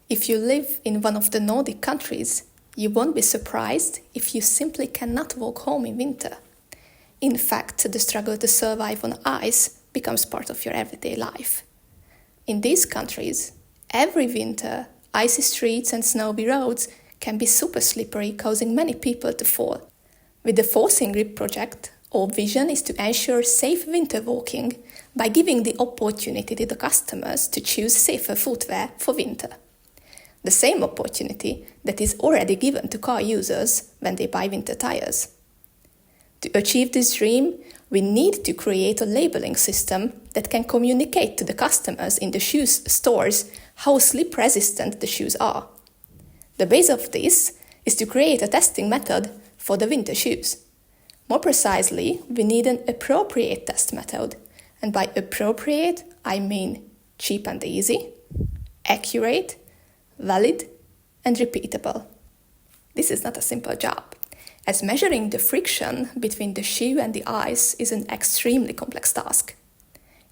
If you live in one of the Nordic countries, you won't be surprised if you simply cannot walk home in winter. In fact, the struggle to survive on ice becomes part of your everyday life. In these countries, every winter, icy streets and snowy roads can be super slippery, causing many people to fall. With the Forcing Grip project, our vision is to ensure safe winter walking by giving the opportunity to the customers to choose safer footwear for winter. The same opportunity that is already given to car users when they buy winter tires. To achieve this dream, we need to create a labeling system that can communicate to the customers in the shoes stores how slip-resistant the shoes are. The base of this is to create a testing method for the winter shoes. More precisely, we need an appropriate test method. And by appropriate, I mean cheap and easy, accurate, valid, and repeatable. This is not a simple job, as measuring the friction between the shoe and the ice is an extremely complex task.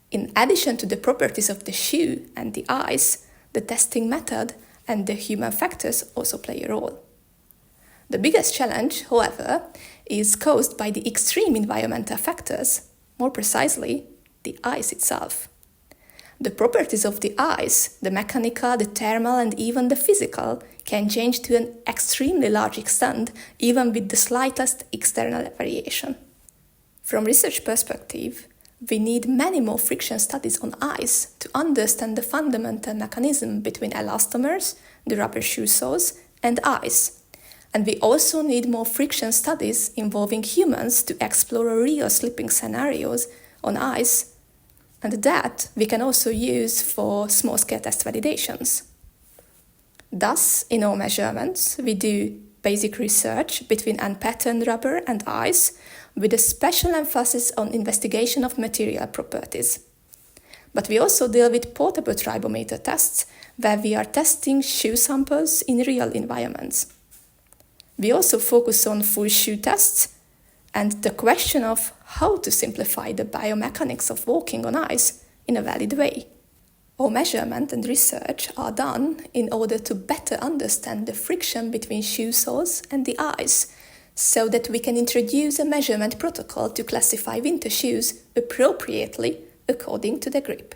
In addition to the properties of the shoe and the ice, the testing method and the human factors also play a role. The biggest challenge, however, is caused by the extreme environmental factors, more precisely, the ice itself. The properties of the ice, the mechanical, the thermal, and even the physical, can change to an extremely large extent, even with the slightest external variation. From research perspective, we need many more friction studies on ice to understand the fundamental mechanism between elastomers, the rubber shoe soles, and ice. And we also need more friction studies involving humans to explore real slipping scenarios on ice, and that we can also use for small-scale test validations. Thus, in our measurements, we do basic research between unpatterned rubber and ice, with a special emphasis on investigation of material properties. But we also deal with portable tribometer tests, where we are testing shoe samples in real environments. We also focus on full shoe tests and the question of how to simplify the biomechanics of walking on ice in a valid way. Our measurement and research are done in order to better understand the friction between shoe soles and the ice, so that we can introduce a measurement protocol to classify winter shoes appropriately according to the grip.